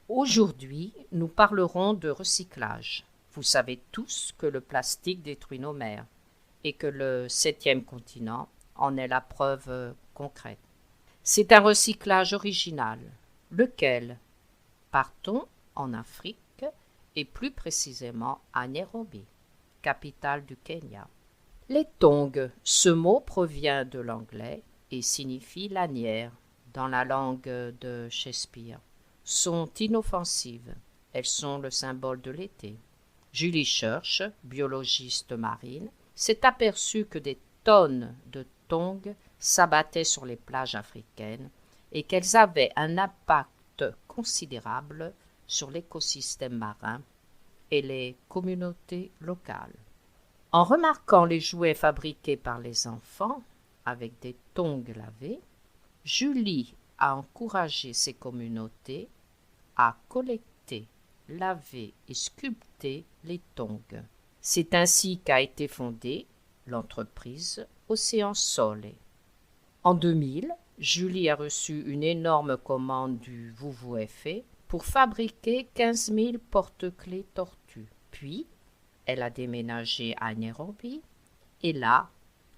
Aujourd'hui, nous parlerons de recyclage. Vous savez tous que le plastique détruit nos mers et que le septième continent en est la preuve concrète. C'est un recyclage original. Lequel? Partons en Afrique et plus précisément à Nairobi, capitale du Kenya. Les tongs, ce mot provient de l'anglais et signifie lanière dans la langue de Shakespeare, sont inoffensives. Elles sont le symbole de l'été. Julie Church, biologiste marine, s'est aperçue que des tonnes de tongs s'abattaient sur les plages africaines et qu'elles avaient un impact considérable sur l'écosystème marin et les communautés locales. En remarquant les jouets fabriqués par les enfants avec des tongs lavés, Julie a encouragé ces communautés à collecter, laver et sculpter les tongs. C'est ainsi qu'a été fondée l'entreprise Océan Sole. En 2000, Julie a reçu une énorme commande du WWF pour fabriquer 15 000 porte-clés tortues. Puis, elle a déménagé à Nairobi et là,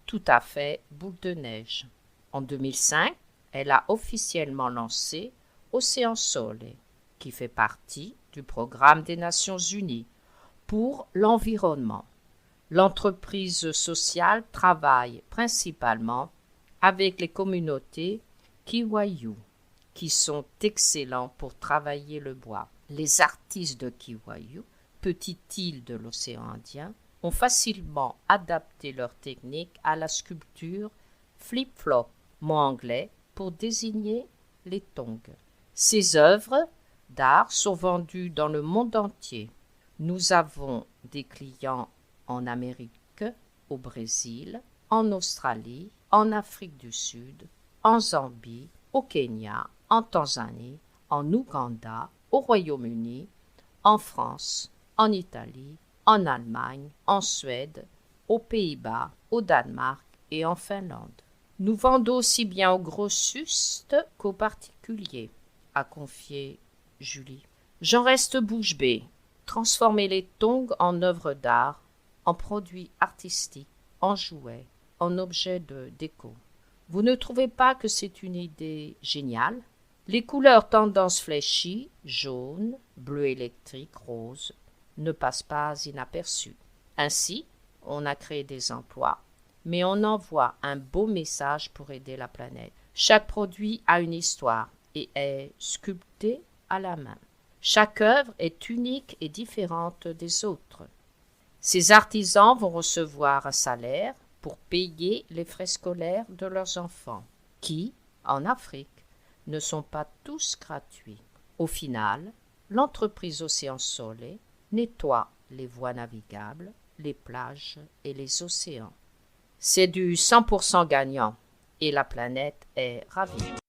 tout a fait boule de neige. En 2005, elle a officiellement lancé Océan Sole, qui fait partie du programme des Nations Unies pour l'environnement. L'entreprise sociale travaille principalement avec les communautés Kiwayu, qui sont excellents pour travailler le bois. Les artistes de Kiwayu, petite île de l'océan Indien, ont facilement adapté leur technique à la sculpture flip-flop, mot anglais pour désigner les tongs. Ces œuvres d'art sont vendues dans le monde entier. Nous avons des clients en Amérique, au Brésil, en Australie, en Afrique du Sud, en Zambie, au Kenya, en Tanzanie, en Ouganda, au Royaume-Uni, en France, en Italie, en Allemagne, en Suède, aux Pays-Bas, au Danemark et en Finlande. Nous vendons aussi bien aux grossistes qu'aux particuliers, a confié Julie. J'en reste bouche bée. Transformer les tongs en œuvres d'art, en produits artistiques, en jouets, en objets de déco. Vous ne trouvez pas que c'est une idée géniale? Les couleurs tendance fléchies, jaune, bleu électrique, rose, ne passent pas inaperçues. Ainsi, on a créé des emplois, mais on envoie un beau message pour aider la planète. Chaque produit a une histoire et est sculpté à la main. Chaque œuvre est unique et différente des autres. Ces artisans vont recevoir un salaire pour payer les frais scolaires de leurs enfants, qui, en Afrique, ne sont pas tous gratuits. Au final, l'entreprise Océan Sole nettoie les voies navigables, les plages et les océans. C'est du 100% gagnant et la planète est ravie.